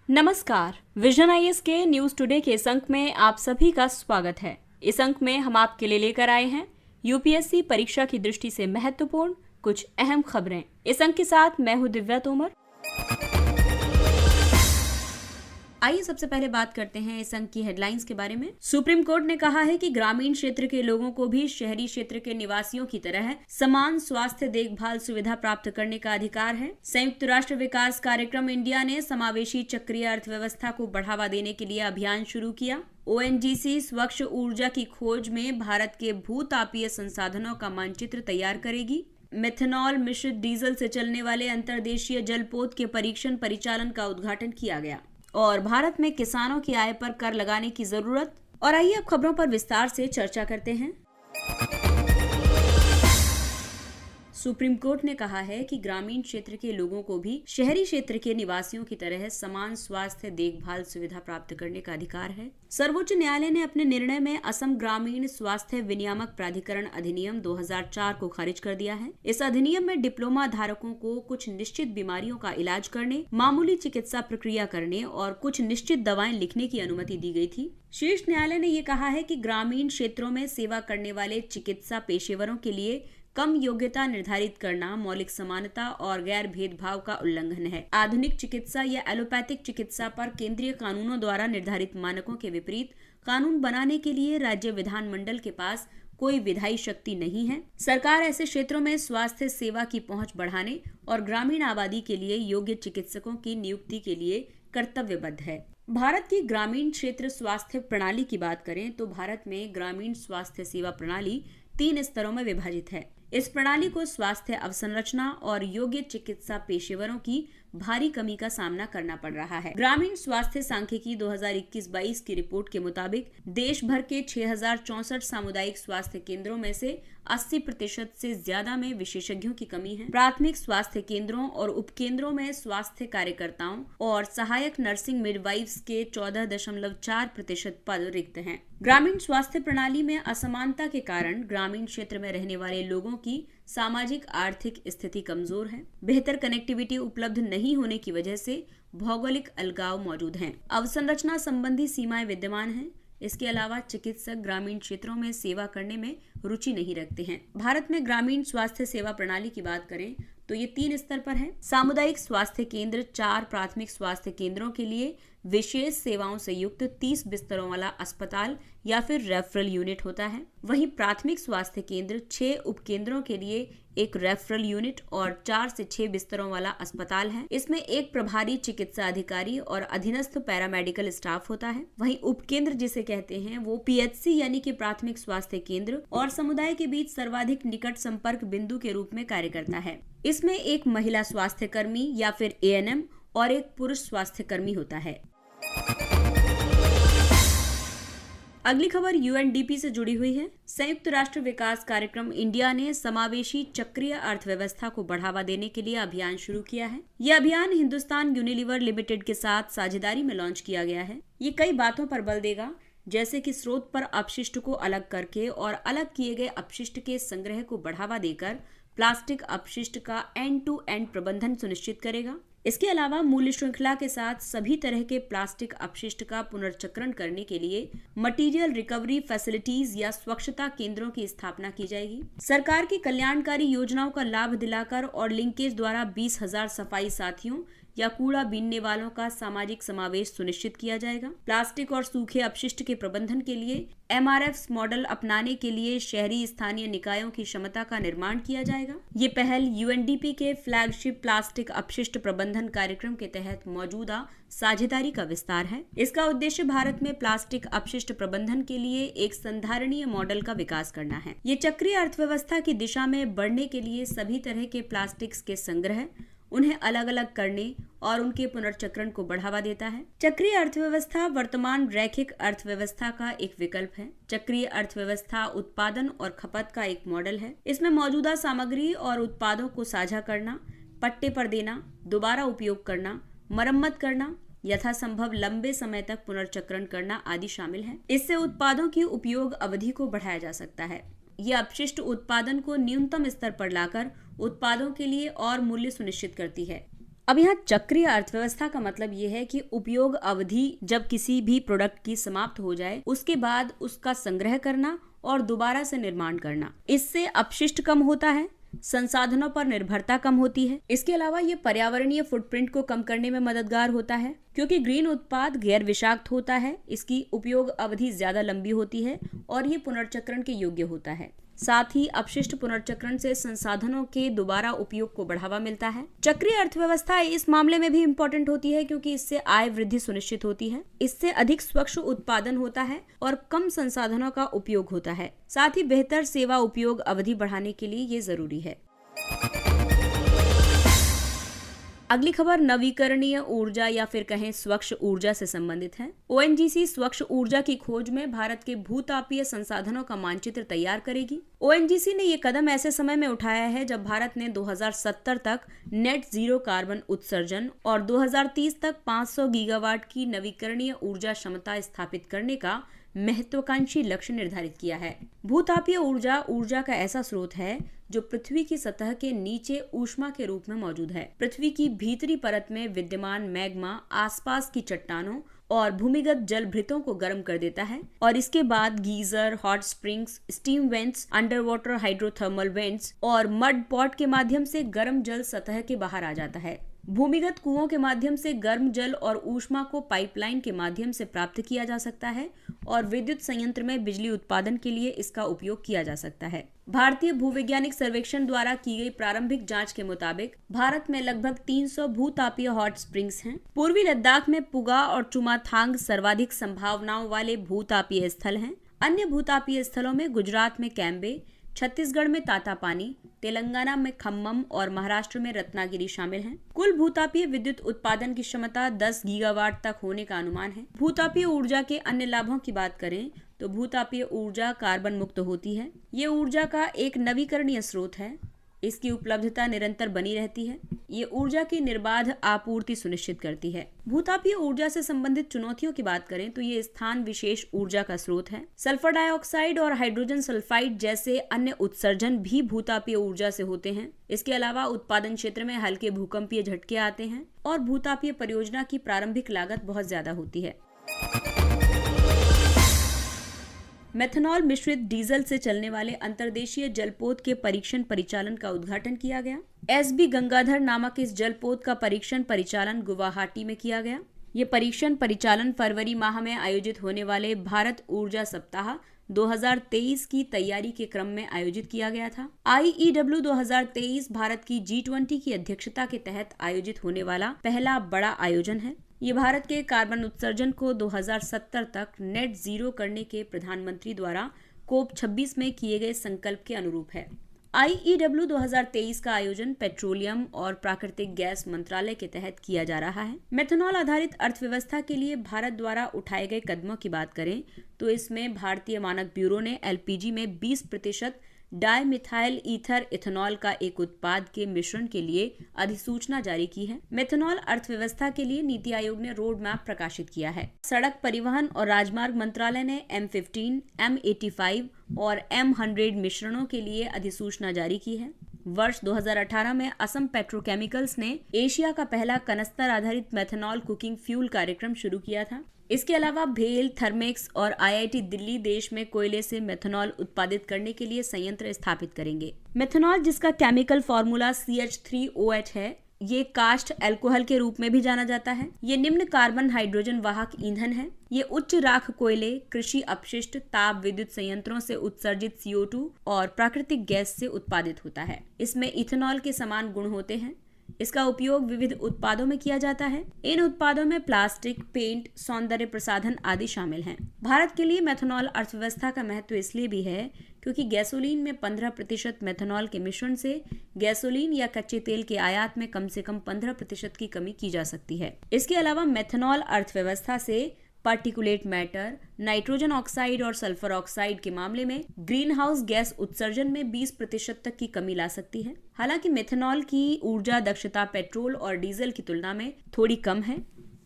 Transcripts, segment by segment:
नमस्कार, vision IAS के news today के इस अंक में आप सभी का स्वागत है। इस अंक में हम आपके लिए लेकर आए हैं यूपीएससी परीक्षा की दृष्टि से महत्वपूर्ण कुछ अहम खबरें। इस अंक के साथ मैं हूं दिव्या तोमर। आइए सबसे पहले बात करते हैं इस अंक की हेडलाइंस के बारे में। सुप्रीम कोर्ट ने कहा है कि ग्रामीण क्षेत्र के लोगों को भी शहरी क्षेत्र के निवासियों की तरह समान स्वास्थ्य देखभाल सुविधा प्राप्त करने का अधिकार है। संयुक्त राष्ट्र विकास कार्यक्रम इंडिया ने समावेशी चक्रीय अर्थव्यवस्था को बढ़ावा देने के लिए अभियान शुरू किया। ओएनजीसी स्वच्छ ऊर्जा की खोज में भारत के भूतापीय संसाधनों का मानचित्र तैयार करेगी। मेथनॉल मिश्रित डीजल से चलने वाले अंतर्देशीय जलपोत के परीक्षण परिचालन का उद्घाटन किया गया। और भारत में किसानों की आय पर कर लगाने की जरूरत। और आइए अब खबरों पर विस्तार से चर्चा करते हैं। सुप्रीम कोर्ट ने कहा है कि ग्रामीण क्षेत्र के लोगों को भी शहरी क्षेत्र के निवासियों की तरह समान स्वास्थ्य देखभाल सुविधा प्राप्त करने का अधिकार है। सर्वोच्च न्यायालय ने अपने निर्णय में असम ग्रामीण स्वास्थ्य विनियामक प्राधिकरण अधिनियम 2004 को खारिज कर दिया है। इस अधिनियम में डिप्लोमा धारकों को कुछ निश्चित बीमारियों का इलाज करने, मामूली चिकित्सा प्रक्रिया करने और कुछ निश्चित दवाएं लिखने की अनुमति दी गई थी। शीर्ष न्यायालय ने ये कहा है कि ग्रामीण क्षेत्रों में सेवा करने वाले चिकित्सा पेशेवरों के लिए कम योग्यता निर्धारित करना मौलिक समानता और गैर भेदभाव का उल्लंघन है। आधुनिक चिकित्सा या एलोपैथिक चिकित्सा पर केंद्रीय कानूनों द्वारा निर्धारित मानकों के विपरीत कानून बनाने के लिए राज्य विधानमंडल के पास कोई विधायी शक्ति नहीं है। सरकार ऐसे क्षेत्रों में स्वास्थ्य सेवा की पहुंच बढ़ाने और ग्रामीण आबादी के लिए योग्य चिकित्सकों की नियुक्ति के लिए कर्तव्यबद्ध है। भारत की ग्रामीण क्षेत्र स्वास्थ्य प्रणाली की बात करें तो भारत में ग्रामीण स्वास्थ्य सेवा प्रणाली 3 स्तरों में विभाजित है। इस प्रणाली को स्वास्थ्य अवसंरचना और योग्य चिकित्सा पेशेवरों की भारी कमी का सामना करना पड़ रहा है। ग्रामीण स्वास्थ्य सांख्यिकी 2021-22 की रिपोर्ट के मुताबिक देश भर के 6064 सामुदायिक स्वास्थ्य केंद्रों में से 80% से ज्यादा में विशेषज्ञों की कमी है। प्राथमिक स्वास्थ्य केंद्रों और उपकेंद्रों में स्वास्थ्य कार्यकर्ताओं और सहायक नर्सिंग मिडवाइफ्स के 14.4% पद रिक्त हैं। ग्रामीण स्वास्थ्य प्रणाली में असमानता के कारण ग्रामीण क्षेत्र में रहने वाले लोगों की सामाजिक आर्थिक स्थिति कमजोर है। बेहतर कनेक्टिविटी उपलब्ध नहीं होने की वजह से भौगोलिक अलगाव मौजूद हैं। अवसंरचना संबंधी सीमाएं विद्यमान हैं। इसके अलावा चिकित्सक ग्रामीण क्षेत्रों में सेवा करने में रुचि नहीं रखते हैं। भारत में ग्रामीण स्वास्थ्य सेवा प्रणाली की बात करें तो ये 3 स्तर पर है। सामुदायिक स्वास्थ्य केंद्र 4 प्राथमिक स्वास्थ्य केंद्रों के लिए विशेष सेवाओं से युक्त 30 बिस्तरों वाला अस्पताल या फिर रेफरल यूनिट होता है। वहीं प्राथमिक स्वास्थ्य केंद्र 6 उपकेंद्रों के लिए एक रेफरल यूनिट और 4 से 6 बिस्तरों वाला अस्पताल है। इसमें एक प्रभारी चिकित्सा अधिकारी और अधीनस्थ पैरामेडिकल स्टाफ होता है। वहीं उपकेंद्र जिसे कहते हैं वो पीएचसी यानी कि प्राथमिक स्वास्थ्य केंद्र और समुदाय के बीच सर्वाधिक निकट संपर्क बिंदु के रूप में कार्य करता है। इसमें एक महिला स्वास्थ्य कर्मी या फिर एएनएम और एक पुरुष स्वास्थ्य कर्मी होता है। अगली खबर यूएनडीपी से जुड़ी हुई है। संयुक्त राष्ट्र विकास कार्यक्रम इंडिया ने समावेशी चक्रीय अर्थव्यवस्था को बढ़ावा देने के लिए अभियान शुरू किया है। यह अभियान हिंदुस्तान यूनिलीवर लिमिटेड के साथ साझेदारी में लॉन्च किया गया है। ये कई बातों पर बल देगा, जैसे कि स्रोत पर अपशिष्ट को अलग करके और अलग किए गए अपशिष्ट के संग्रह को बढ़ावा देकर प्लास्टिक अपशिष्ट का एंड टू एंड प्रबंधन सुनिश्चित करेगा। इसके अलावा मूल्य श्रृंखला के साथ सभी तरह के प्लास्टिक अपशिष्ट का पुनर्चक्रण करने के लिए मटेरियल रिकवरी फैसिलिटीज या स्वच्छता केंद्रों की स्थापना की जाएगी। सरकार की कल्याणकारी योजनाओं का लाभ दिलाकर और लिंकेज द्वारा 20,000 सफाई साथियों या कूड़ा बीनने वालों का सामाजिक समावेश सुनिश्चित किया जाएगा। प्लास्टिक और सूखे अपशिष्ट के प्रबंधन के लिए एमआरएफ मॉडल अपनाने के लिए शहरी स्थानीय निकायों की क्षमता का निर्माण किया जाएगा। ये पहल यूएनडीपी के फ्लैगशिप प्लास्टिक अपशिष्ट प्रबंधन कार्यक्रम के तहत मौजूदा साझेदारी का विस्तार है। इसका उद्देश्य भारत में प्लास्टिक अपशिष्ट प्रबंधन के लिए एक संधारणीय मॉडल का विकास करना है। ये चक्रीय अर्थव्यवस्था की दिशा में बढ़ने के लिए सभी तरह के प्लास्टिक्स के संग्रह, उन्हें अलग अलग करने और उनके पुनर्चक्रण को बढ़ावा देता है। चक्रीय अर्थव्यवस्था वर्तमान रैखिक अर्थव्यवस्था का एक विकल्प है। चक्रीय अर्थव्यवस्था उत्पादन और खपत का एक मॉडल है। इसमें मौजूदा सामग्री और उत्पादों को साझा करना, पट्टे पर देना, दोबारा उपयोग करना, मरम्मत करना, यथासंभव लंबे समय तक पुनर्चक्रण करना आदि शामिल है। इससे उत्पादों की उपयोग अवधि को बढ़ाया जा सकता है। यह अपशिष्ट उत्पादन को न्यूनतम स्तर पर लाकर उत्पादों के लिए और मूल्य सुनिश्चित करती है। अब यहाँ चक्रीय अर्थव्यवस्था का मतलब ये है कि उपयोग अवधि जब किसी भी प्रोडक्ट की समाप्त हो जाए उसके बाद उसका संग्रह करना और दोबारा से निर्माण करना। इससे अपशिष्ट कम होता है, संसाधनों पर निर्भरता कम होती है। इसके अलावा ये पर्यावरणीय फुटप्रिंट को कम करने में मददगार होता है क्योंकि ग्रीन उत्पाद गैर विषाक्त होता है, इसकी उपयोग अवधि ज्यादा लंबी होती है और ये पुनर्चक्रण के योग्य होता है। साथ ही अपशिष्ट पुनर्चक्रण से संसाधनों के दोबारा उपयोग को बढ़ावा मिलता है। चक्रीय अर्थव्यवस्था इस मामले में भी इम्पोर्टेंट होती है क्योंकि इससे आय वृद्धि सुनिश्चित होती है, इससे अधिक स्वच्छ उत्पादन होता है और कम संसाधनों का उपयोग होता है। साथ ही बेहतर सेवा उपयोग अवधि बढ़ाने के लिए ये जरूरी है। अगली खबर नवीकरणीय ऊर्जा या फिर कहें स्वच्छ ऊर्जा से संबंधित है। ओएनजीसी स्वच्छ ऊर्जा की खोज में भारत के भूतापीय संसाधनों का मानचित्र तैयार करेगी। ओएनजीसी ने ये कदम ऐसे समय में उठाया है जब भारत ने 2070 तक नेट जीरो कार्बन उत्सर्जन और 2030 तक 500 गीगावाट की नवीकरणीय ऊर्जा क्षमता स्थापित करने का महत्वाकांक्षी लक्ष्य निर्धारित किया है। भूतापीय ऊर्जा का ऐसा स्रोत है जो पृथ्वी की सतह के नीचे ऊष्मा के रूप में मौजूद है। पृथ्वी की भीतरी परत में विद्यमान मैग्मा आसपास की चट्टानों और भूमिगत जल भृतों को गर्म कर देता है और इसके बाद geyser, hot springs, steam vents, under water hydrothermal vents और मड पॉट के माध्यम से गर्म जल सतह के बाहर आ जाता है। भूमिगत कुओं के माध्यम से गर्म जल और ऊष्मा को पाइपलाइन के माध्यम से प्राप्त किया जा सकता है और विद्युत संयंत्र में बिजली उत्पादन के लिए इसका उपयोग किया जा सकता है। भारतीय भूवैज्ञानिक सर्वेक्षण द्वारा की गई प्रारंभिक जांच के मुताबिक भारत में लगभग 300 भूतापीय हॉट स्प्रिंग्स हैं। पूर्वी लद्दाख में पुगा और चुमाथांग सर्वाधिक संभावनाओं वाले भूतापीय स्थल हैं। अन्य भूतापीय स्थलों में गुजरात में कैम्बे, छत्तीसगढ़ में तातापानी, तेलंगाना में खम्मम और महाराष्ट्र में रत्नागिरी शामिल हैं। कुल भूतापीय विद्युत उत्पादन की क्षमता 10 गीगावाट तक होने का अनुमान है। भूतापीय ऊर्जा के अन्य लाभों की बात करें तो भूतापीय ऊर्जा कार्बन मुक्त होती है। ये ऊर्जा का एक नवीकरणीय स्रोत है। इसकी उपलब्धता निरंतर बनी रहती है। ये ऊर्जा की निर्बाध आपूर्ति सुनिश्चित करती है। भूतापीय ऊर्जा से संबंधित चुनौतियों की बात करें तो ये स्थान विशेष ऊर्जा का स्रोत है। सल्फर डाइऑक्साइड और हाइड्रोजन सल्फाइड जैसे अन्य उत्सर्जन भी भूतापीय ऊर्जा से होते हैं। इसके अलावा उत्पादन क्षेत्र में हल्के भूकंपीय झटके आते हैं और भूतापीय परियोजना की प्रारंभिक लागत बहुत ज्यादा होती है। मेथनॉल मिश्रित डीजल से चलने वाले अंतर्देशीय जलपोत के परीक्षण परिचालन का उद्घाटन किया गया। एसबी गंगाधर नामक इस जलपोत का परीक्षण परिचालन गुवाहाटी में किया गया। ये परीक्षण परिचालन फरवरी माह में आयोजित होने वाले भारत ऊर्जा सप्ताह 2023 की तैयारी के क्रम में आयोजित किया गया था। IEW 2023 भारत की G20 की अध्यक्षता के तहत आयोजित होने वाला पहला बड़ा आयोजन है। ये भारत के कार्बन उत्सर्जन को 2070 तक नेट जीरो करने के प्रधानमंत्री द्वारा COP 26 में किए गए संकल्प के अनुरूप है। IEW 2023 का आयोजन पेट्रोलियम और प्राकृतिक गैस मंत्रालय के तहत किया जा रहा है। मेथनॉल आधारित अर्थव्यवस्था के लिए भारत द्वारा उठाए गए कदमों की बात करें तो इसमें भारतीय मानक ब्यूरो ने LPG में 20% डाइमिथाइल ईथर इथेनॉल का एक उत्पाद के मिश्रण के लिए अधिसूचना जारी की है। मेथनॉल अर्थव्यवस्था के लिए नीति आयोग ने रोड मैप प्रकाशित किया है। सड़क परिवहन और राजमार्ग मंत्रालय ने M15, M85 और M100 मिश्रणों के लिए अधिसूचना जारी की है। वर्ष 2018 में असम पेट्रोकेमिकल्स ने एशिया का पहला कनस्तर आधारित मेथनॉल कुकिंग फ्यूल कार्यक्रम शुरू किया था। इसके अलावा भेल, थर्मेक्स और IIT दिल्ली देश में कोयले से मेथनॉल उत्पादित करने के लिए संयंत्र स्थापित करेंगे। मेथनॉल, जिसका केमिकल फॉर्मूला CH3OH है, ये कास्ट अल्कोहल के रूप में भी जाना जाता है। ये निम्न कार्बन हाइड्रोजन वाहक ईंधन है। ये उच्च राख कोयले, कृषि अपशिष्ट, ताप विद्युत संयंत्रों से उत्सर्जित CO2 और प्राकृतिक गैस से उत्पादित होता है। इसमें इथेनॉल के समान गुण होते हैं। इसका उपयोग विविध उत्पादों में किया जाता है। इन उत्पादों में प्लास्टिक, पेंट, सौंदर्य प्रसाधन आदि शामिल हैं। भारत के लिए मेथनॉल अर्थव्यवस्था का महत्व इसलिए भी है क्योंकि गैसोलीन में 15% मेथनॉल के मिश्रण से गैसोलीन या कच्चे तेल के आयात में कम से कम 15% की कमी की जा सकती है। इसके अलावा मेथनॉल अर्थव्यवस्था से पार्टिकुलेट मैटर, नाइट्रोजन ऑक्साइड और सल्फर ऑक्साइड के मामले में ग्रीन हाउस गैस उत्सर्जन में 20% तक की कमी ला सकती है। हालांकि मेथनॉल की ऊर्जा दक्षता पेट्रोल और डीजल की तुलना में थोड़ी कम है,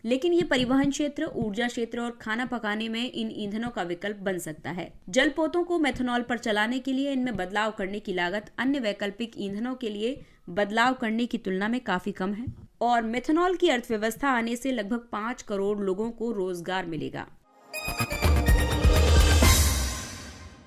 लेकिन ये परिवहन क्षेत्र, ऊर्जा क्षेत्र और खाना पकाने में इन ईंधनों का विकल्प बन सकता है। जलपोतों को मेथनॉल पर चलाने के लिए इनमें बदलाव करने की लागत अन्य वैकल्पिक ईंधनों के लिए बदलाव करने की तुलना में काफी कम है। और मेथनॉल की अर्थव्यवस्था आने से लगभग 5 करोड़ लोगों को रोजगार मिलेगा।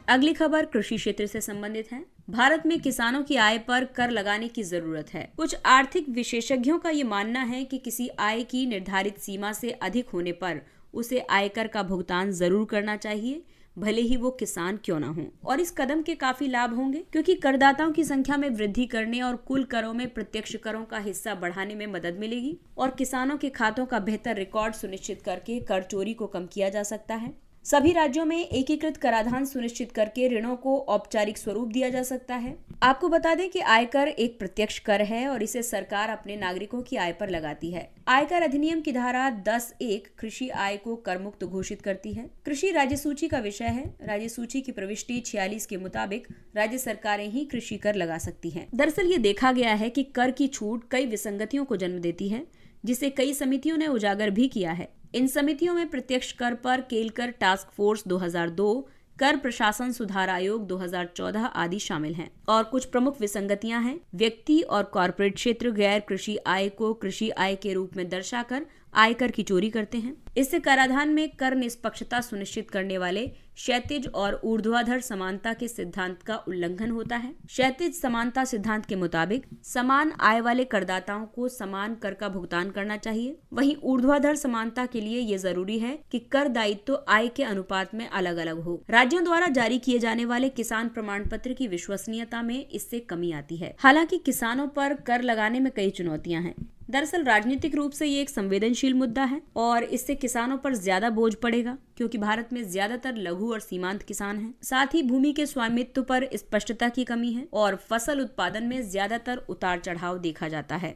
अगली खबर कृषि क्षेत्र से संबंधित है। भारत में किसानों की आय पर कर लगाने की जरूरत है। कुछ आर्थिक विशेषज्ञों का ये मानना है कि किसी आय की निर्धारित सीमा से अधिक होने पर उसे आयकर का भुगतान जरूर करना चाहिए, भले ही वो किसान क्यों ना हो। और इस कदम के काफी लाभ होंगे, क्योंकि करदाताओं की संख्या में वृद्धि करने और कुल करों में प्रत्यक्ष करों का हिस्सा बढ़ाने में मदद मिलेगी और किसानों के खातों का बेहतर रिकॉर्ड सुनिश्चित करके कर चोरी को कम किया जा सकता है। सभी राज्यों में एकीकृत कराधान सुनिश्चित करके ऋणों को औपचारिक स्वरूप दिया जा सकता है। आपको बता दें कि आयकर एक प्रत्यक्ष कर है और इसे सरकार अपने नागरिकों की आय पर लगाती है। आयकर अधिनियम की धारा 10(1) कृषि आय को कर मुक्त घोषित करती है। कृषि राज्य सूची का विषय है। राज्य सूची की प्रविष्टि 46 के मुताबिक राज्य सरकारें ही कृषि कर लगा सकती हैं। दरअसल ये देखा गया है कि कर की छूट कई विसंगतियों को जन्म देती है, जिसे कई समितियों ने उजागर भी किया है। इन समितियों में प्रत्यक्ष कर पर केलकर टास्क फोर्स 2002, कर प्रशासन सुधार आयोग 2014 आदि शामिल हैं। और कुछ प्रमुख विसंगतियां हैं। व्यक्ति और कॉर्पोरेट क्षेत्र गैर कृषि आय को कृषि आय के रूप में दर्शाकर आयकर की चोरी करते हैं। इससे कराधान में कर निष्पक्षता सुनिश्चित करने वाले क्षैतिज और ऊर्ध्वाधर समानता के सिद्धांत का उल्लंघन होता है। क्षैतिज समानता सिद्धांत के मुताबिक समान आय वाले करदाताओं को समान कर का भुगतान करना चाहिए। वहीं ऊर्ध्वाधर समानता के लिए ये जरूरी है कि कर दायित्व आय के अनुपात में अलग अलग हो। राज्यों द्वारा जारी किए जाने वाले किसान प्रमाण पत्र की विश्वसनीयता में इससे कमी आती है। हालांकि किसानों पर कर लगाने में कई चुनौतियां हैं। दरअसल राजनीतिक रूप से ये एक संवेदनशील मुद्दा है और इससे किसानों पर ज्यादा बोझ पड़ेगा, क्योंकि भारत में ज्यादातर लघु और सीमांत किसान हैं। साथ ही भूमि के स्वामित्व पर स्पष्टता की कमी है और फसल उत्पादन में ज्यादातर उतार चढ़ाव देखा जाता है।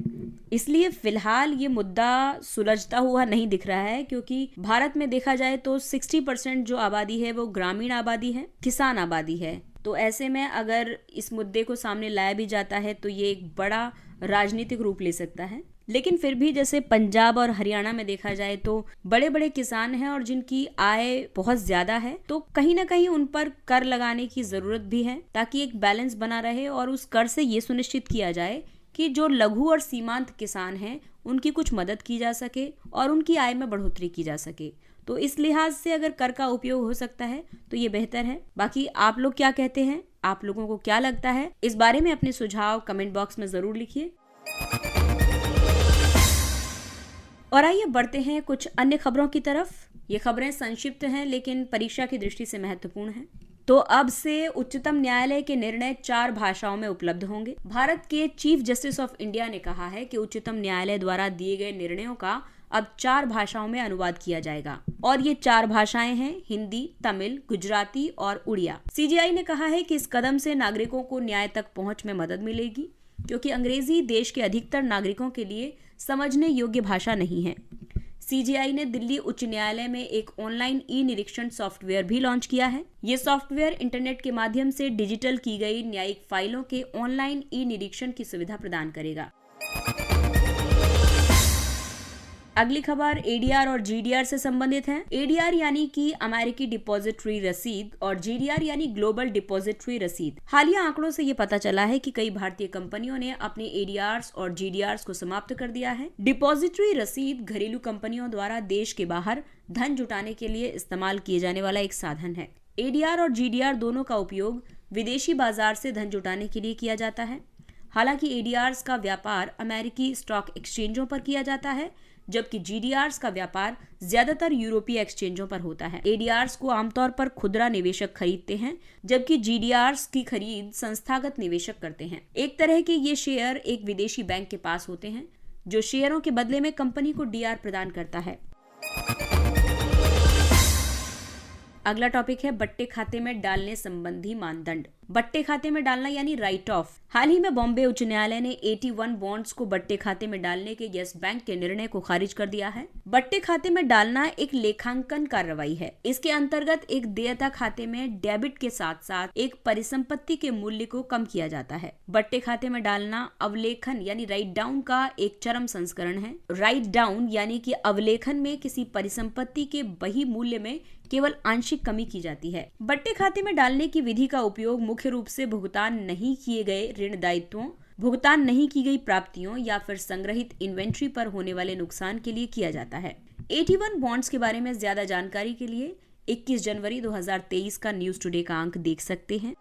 इसलिए फिलहाल ये मुद्दा सुलझता हुआ नहीं दिख रहा है, क्योंकि भारत में देखा जाए तो 60% जो आबादी है वो ग्रामीण आबादी है, किसान आबादी है। तो ऐसे में अगर इस मुद्दे को सामने लाया भी जाता है तो ये एक बड़ा राजनीतिक रूप ले सकता है। लेकिन फिर भी जैसे पंजाब और हरियाणा में देखा जाए तो बड़े बड़े किसान हैं और जिनकी आय बहुत ज्यादा है, तो कहीं ना कहीं उन पर कर लगाने की जरूरत भी है, ताकि एक बैलेंस बना रहे और उस कर से ये सुनिश्चित किया जाए कि जो लघु और सीमांत किसान हैं उनकी कुछ मदद की जा सके और उनकी आय में बढ़ोतरी की जा सके। तो इस लिहाज से अगर कर का उपयोग हो सकता है तो ये बेहतर है। बाकी आप लोग क्या कहते हैं? आप लोगों को क्या लगता है? इस बारे में अपने सुझाव कमेंट बॉक्स में जरूर लिखिए। और आइए बढ़ते हैं कुछ अन्य खबरों की तरफ। ये खबरें संक्षिप्त हैं लेकिन परीक्षा की दृष्टि से महत्वपूर्ण हैं। तो अब से उच्चतम न्यायालय के निर्णय 4 भाषाओं में उपलब्ध होंगे। भारत के चीफ जस्टिस ऑफ इंडिया ने कहा है कि उच्चतम न्यायालय द्वारा दिए गए निर्णयों का अब 4 भाषाओं में अनुवाद किया जाएगा और ये 4 भाषाएं हैं हिंदी, तमिल, गुजराती और उड़िया। सीजेआई ने कहा है कि इस कदम से नागरिकों को न्याय तक पहुंच में मदद मिलेगी, क्योंकि अंग्रेजी देश के अधिकतर नागरिकों के लिए समझने योग्य भाषा नहीं है। सीजेआई ने दिल्ली उच्च न्यायालय में एक ऑनलाइन ई निरीक्षण सॉफ्टवेयर भी लॉन्च किया है। ये सॉफ्टवेयर इंटरनेट के माध्यम से डिजिटल की गई न्यायिक फाइलों के ऑनलाइन ई निरीक्षण की सुविधा प्रदान करेगा। अगली खबर एडीआर और जीडीआर से संबंधित है। एडीआर यानी कि अमेरिकी डिपॉजिटरी रसीद और जीडीआर यानी ग्लोबल डिपॉजिटरी रसीद। हालिया आंकड़ों से ये पता चला है कि कई भारतीय कंपनियों ने अपने एडीआर्स और जीडीआर्स को समाप्त कर दिया है। डिपॉजिटरी रसीद घरेलू कंपनियों द्वारा देश के बाहर धन जुटाने के लिए इस्तेमाल किए जाने वाला एक साधन है। एडीआर और जीडीआर दोनों का उपयोग विदेशी बाजार से धन जुटाने के लिए किया जाता है। हालांकि एडीआर्स का व्यापार अमेरिकी स्टॉक एक्सचेंजों पर किया जाता है, जबकि जीडीआर्स का व्यापार ज्यादातर यूरोपीय एक्सचेंजों पर होता है। एडीआर्स को आमतौर पर खुदरा निवेशक खरीदते हैं, जबकि जीडीआर्स की खरीद संस्थागत निवेशक करते हैं। एक तरह के ये शेयर एक विदेशी बैंक के पास होते हैं, जो शेयरों के बदले में कंपनी को डीआर प्रदान करता है। अगला टॉपिक है बट्टे खाते में डालने संबंधी मानदंड। बट्टे खाते में डालना यानी राइट ऑफ। हाल ही में बॉम्बे उच्च न्यायालय ने 81 बॉन्ड्स को बट्टे खाते में डालने के यस बैंक के निर्णय को खारिज कर दिया है। बट्टे खाते में डालना एक लेखांकन कार्रवाई है। इसके अंतर्गत एक देयता खाते में डेबिट के साथ साथ एक परिसंपत्ति के मूल्य को कम किया जाता है। बट्टे खाते में डालना अवलेखन यानी राइट डाउन का एक चरम संस्करण है। राइट डाउन यानी कि अवलेखन में किसी परिसंपत्ति के बही मूल्य में केवल आंशिक कमी की जाती है। बट्टे खाते में डालने की विधि का उपयोग मुख्य रूप से भुगतान नहीं किए गए ऋण दायित्वों भुगतान नहीं की गई प्राप्तियों या फिर संग्रहित इन्वेंट्री पर होने वाले नुकसान के लिए किया जाता है। AT1 बॉन्ड्स के बारे में ज्यादा जानकारी के लिए 21 जनवरी 2023 का न्यूज टुडे का अंक देख सकते हैं।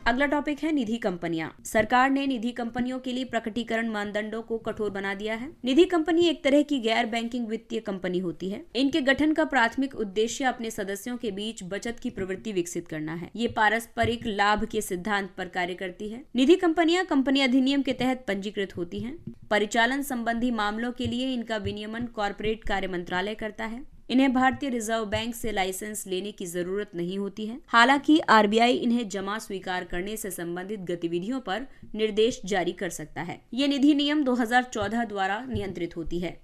अगला टॉपिक है निधि कंपनियां। सरकार ने निधि कंपनियों के लिए प्रकटीकरण मानदंडों को कठोर बना दिया है। निधि कंपनी एक तरह की गैर बैंकिंग वित्तीय कंपनी होती है। इनके गठन का प्राथमिक उद्देश्य अपने सदस्यों के बीच बचत की प्रवृत्ति विकसित करना है। ये पारस्परिक लाभ के सिद्धांत पर कार्य करती है। निधि कंपनियां कंपनी अधिनियम के तहत पंजीकृत होती हैं। परिचालन संबंधी मामलों के लिए इनका विनियमन कॉर्पोरेट कार्य मंत्रालय करता है। इन्हें भारतीय रिजर्व बैंक से लाइसेंस लेने की जरूरत नहीं होती है। हालांकि RBI इन्हें जमा स्वीकार करने से संबंधित गतिविधियों पर निर्देश जारी कर सकता है। ये निधि नियम 2014 द्वारा नियंत्रित होती है।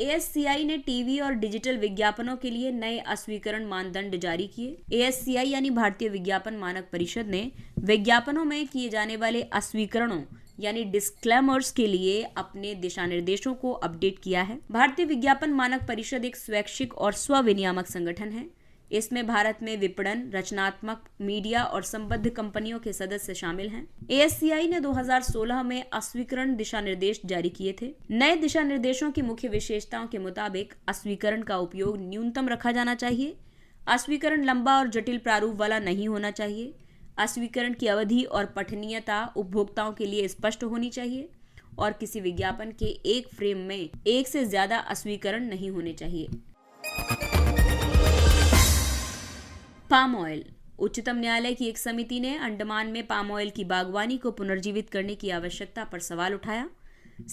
ASCI ने टीवी और डिजिटल विज्ञापनों के लिए नए अस्वीकरण मानदंड जारी किए। ASCI यानी भारतीय विज्ञापन मानक परिषद ने विज्ञापनों में किए जाने वाले अस्वीकरणों यानी डिस्क्लेमर्स के लिए अपने दिशा निर्देशों को अपडेट किया है। भारतीय विज्ञापन मानक परिषद एक स्वैच्छिक और स्वविनियामक संगठन है। इसमें भारत में विपणन, रचनात्मक, मीडिया और संबद्ध कंपनियों के सदस्य शामिल हैं। ASCI ने 2016 में अस्वीकरण दिशा निर्देश जारी किए थे। नए दिशा निर्देशों की मुख्य विशेषताओं के मुताबिक अस्वीकरण का उपयोग न्यूनतम रखा जाना चाहिए। अस्वीकरण लंबा और जटिल प्रारूप वाला नहीं होना चाहिए। अस्वीकरण की अवधि और पठनीयता उपभोक्ताओं के लिए स्पष्ट होनी चाहिए और किसी विज्ञापन के एक फ्रेम में एक से ज्यादा अस्वीकरण नहीं होने चाहिए। Palm oil. उच्चतम न्यायालय की एक समिति ने अंडमान में पाम ऑयल की बागवानी को पुनर्जीवित करने की आवश्यकता पर सवाल उठाया।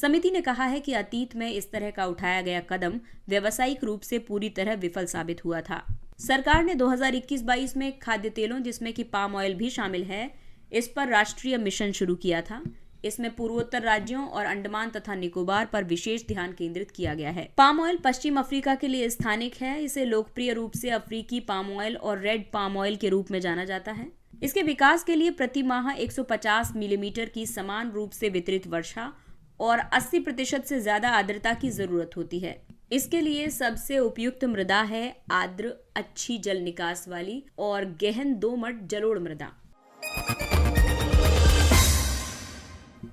समिति ने कहा है कि अतीत में इस तरह का उठाया गया कदम व्यावसायिक रूप से पूरी तरह विफल साबित हुआ था। सरकार ने 2021-22 में खाद्य तेलों, जिसमें कि पाम ऑयल भी शामिल है, इस पर राष्ट्रीय मिशन शुरू किया था। इसमें पूर्वोत्तर राज्यों और अंडमान तथा निकोबार पर विशेष ध्यान केंद्रित किया गया है। पाम ऑयल पश्चिम अफ्रीका के लिए स्थानिक है। इसे लोकप्रिय रूप से अफ्रीकी पाम ऑयल और रेड पाम ऑयल के रूप में जाना जाता है। इसके विकास के लिए प्रति माह 150 मिलीमीटर की समान रूप से वितरित वर्षा और 80% से ज्यादा आर्द्रता की जरूरत होती है। इसके लिए सबसे उपयुक्त मृदा है आर्द्र, अच्छी जल निकास वाली और गहन दोमट जलोढ़ मृदा।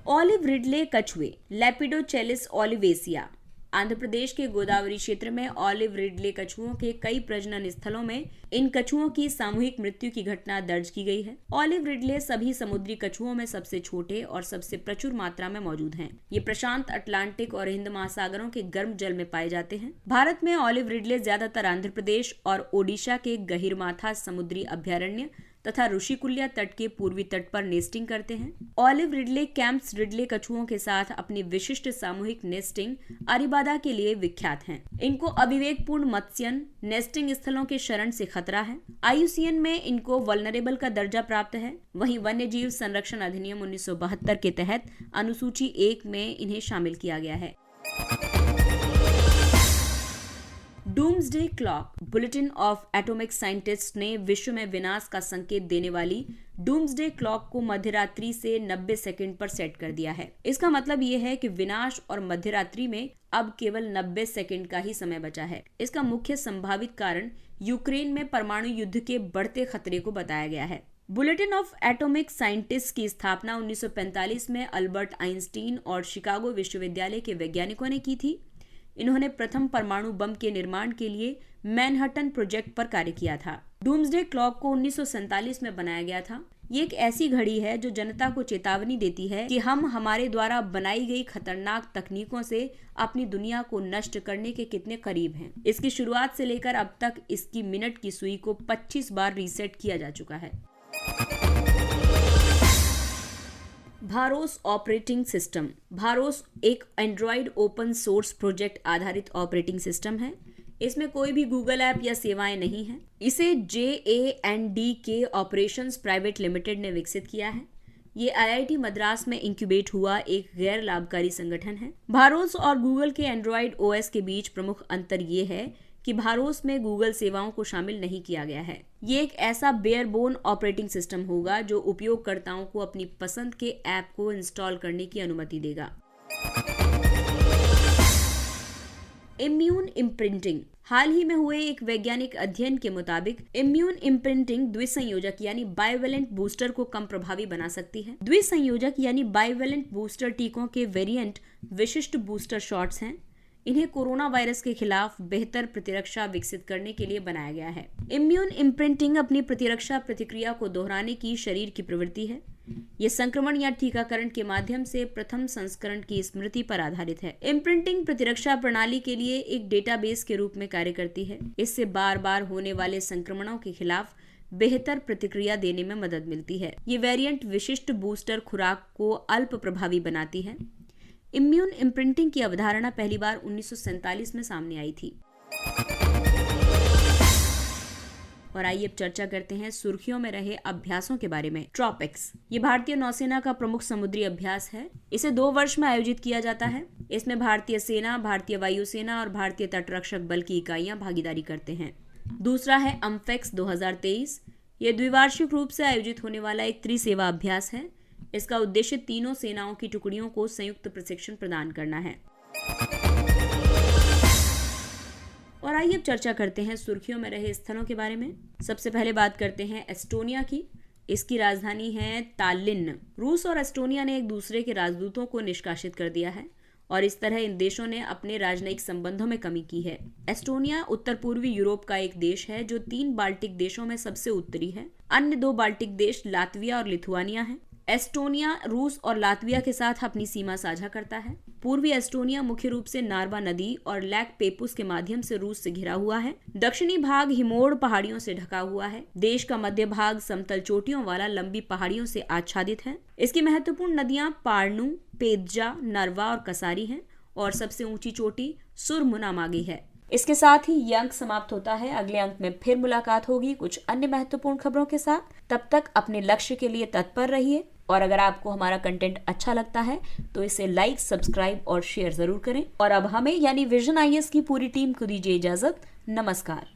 ऑलिव रिडले कछुए, लेपिडोचेलिस ओलिवेसिया। आंध्र प्रदेश के गोदावरी क्षेत्र में ऑलिव रिडले कछुओं के कई प्रजनन स्थलों में इन कछुओं की सामूहिक मृत्यु की घटना दर्ज की गई है। ऑलिव रिडले सभी समुद्री कछुओं में सबसे छोटे और सबसे प्रचुर मात्रा में मौजूद हैं। ये प्रशांत, अटलांटिक और हिंद महासागरों के गर्म जल में पाए जाते हैं। भारत में ऑलिव रिडले ज्यादातर आंध्र प्रदेश और ओडिशा के गहीरमाथा समुद्री अभयारण्य तथा ऋषिकुल्या तट के पूर्वी तट पर नेस्टिंग करते हैं। ऑलिव रिडले कैंप्स रिडले कछुओं के साथ अपनी विशिष्ट सामूहिक नेस्टिंग अरिबादा के लिए विख्यात हैं। इनको अविवेकपूर्ण मत्स्यन नेस्टिंग स्थलों के शरण से खतरा है। IUCN में इनको वल्नरेबल का दर्जा प्राप्त है। वहीं वन्य जीव संरक्षण अधिनियम 1972 के तहत अनुसूची 1 में इन्हें शामिल किया गया है। Doomsday clock. Bulletin of atomic scientist ने विश्व में विनाश का संकेत देने वाली डूम्सडे क्लॉक को मध्यरात्रि से 90 सेकंड पर सेट कर दिया है। इसका मतलब ये है कि विनाश और मध्यरात्रि में अब केवल 90 सेकंड का ही समय बचा है। इसका मुख्य संभावित कारण यूक्रेन में परमाणु युद्ध के बढ़ते खतरे को बताया गया है। बुलेटिन ऑफ एटॉमिक साइंटिस्ट की स्थापना 1945 में अल्बर्ट आइंस्टीन और शिकागो विश्वविद्यालय के वैज्ञानिकों ने की थी। इन्होंने प्रथम परमाणु बम के निर्माण के लिए मैनहट्टन प्रोजेक्ट पर कार्य किया था। डूम्सडे क्लॉक को 1947 में बनाया गया था। ये एक ऐसी घड़ी है जो जनता को चेतावनी देती है कि हम हमारे द्वारा बनाई गई खतरनाक तकनीकों से अपनी दुनिया को नष्ट करने के कितने करीब हैं। इसकी शुरुआत से लेकर अब तक इसकी मिनट की सुई को 25 बार रीसेट किया जा चुका है। BharOS operating system. भारोस एक एंड्रॉइड ओपन सोर्स प्रोजेक्ट आधारित ऑपरेटिंग सिस्टम है। इसमें कोई भी गूगल ऐप या सेवाएं नहीं है। इसे JANDK ऑपरेशंस प्राइवेट लिमिटेड ने विकसित किया है। ये IIT मद्रास में इंक्यूबेट हुआ एक गैर लाभकारी संगठन है। भारोस और गूगल के एंड्रॉइड OS के बीच प्रमुख अंतर ये है कि भारोस में गूगल सेवाओं को शामिल नहीं किया गया है। ये एक ऐसा बेयरबोन ऑपरेटिंग सिस्टम होगा जो उपयोगकर्ताओं को अपनी पसंद के ऐप को इंस्टॉल करने की अनुमति देगा। Immune imprinting. हाल ही में हुए एक वैज्ञानिक अध्ययन के मुताबिक इम्यून इम्प्रिंटिंग द्विसंयोजक यानी बाइवेलेंट बूस्टर को कम प्रभावी बना सकती है। द्विसंयोजक यानी बाइवेलेंट बूस्टर टीकों के वेरिएंट विशिष्ट बूस्टर शॉट्स हैं। इन्हें कोरोना वायरस के खिलाफ बेहतर प्रतिरक्षा विकसित करने के लिए बनाया गया है। इम्यून इम्प्रिंटिंग अपनी प्रतिरक्षा प्रतिक्रिया को दोहराने की शरीर की प्रवृत्ति है। ये संक्रमण या टीकाकरण के माध्यम से प्रथम संस्करण की स्मृति पर आधारित है। इम्प्रिंटिंग प्रतिरक्षा प्रणाली के लिए एक डेटाबेस के रूप में कार्य करती है। इससे बार बार होने वाले संक्रमणों के खिलाफ बेहतर प्रतिक्रिया देने में मदद मिलती है। ये वेरिएंट विशिष्ट बूस्टर खुराक को अल्प प्रभावी बनाती है। इम्यून इम्प्रिंटिंग की अवधारणा पहली बार 1947 में सामने आई थी। और आइए अब चर्चा करते हैं सुर्खियों में रहे अभ्यासों के बारे में। ट्रॉपिक्स, ये भारतीय नौसेना का प्रमुख समुद्री अभ्यास है। इसे 2 वर्ष में आयोजित किया जाता है। इसमें भारतीय सेना, भारतीय वायुसेना और भारतीय तटरक्षक बल की इकाइयां भागीदारी करते हैं। दूसरा है अम्फेक्स 2023। ये द्विवार्षिक रूप से आयोजित होने वाला एक त्रिसेवा अभ्यास है। इसका उद्देश्य तीनों सेनाओं की टुकड़ियों को संयुक्त प्रशिक्षण प्रदान करना है। और आइए अब चर्चा करते हैं सुर्खियों में रहे स्थलों के बारे में। सबसे पहले बात करते हैं एस्टोनिया की। इसकी राजधानी है तालिन्न। रूस और एस्टोनिया ने एक दूसरे के राजदूतों को निष्कासित कर दिया है और इस तरह इन देशों ने अपने राजनयिक संबंधों में कमी की है। एस्टोनिया उत्तर पूर्वी यूरोप का एक देश है जो 3 बाल्टिक देशों में सबसे उत्तरी है। अन्य 2 बाल्टिक देश लातविया और लिथुआनिया हैं। एस्टोनिया रूस और लातविया के साथ अपनी सीमा साझा करता है। पूर्वी एस्टोनिया मुख्य रूप से नार्वा नदी और लैक पेपुस के माध्यम से रूस से घिरा हुआ है। दक्षिणी भाग हिमोड़ पहाड़ियों से ढका हुआ है। देश का मध्य भाग समतल चोटियों वाला लंबी पहाड़ियों से आच्छादित है। इसकी महत्वपूर्ण नदियां पार्नु, पेदजा, नरवा और कसारी हैं और सबसे ऊंची चोटी सुरमुनामागी है। इसके साथ ही ये अंक समाप्त होता है। अगले अंक में फिर मुलाकात होगी कुछ अन्य महत्वपूर्ण खबरों के साथ। तब तक अपने लक्ष्य के लिए तत्पर रहिए और अगर आपको हमारा कंटेंट अच्छा लगता है तो इसे लाइक, सब्सक्राइब और शेयर जरूर करें। और अब हमें यानी विजन IAS की पूरी टीम को दीजिए इजाजत। नमस्कार।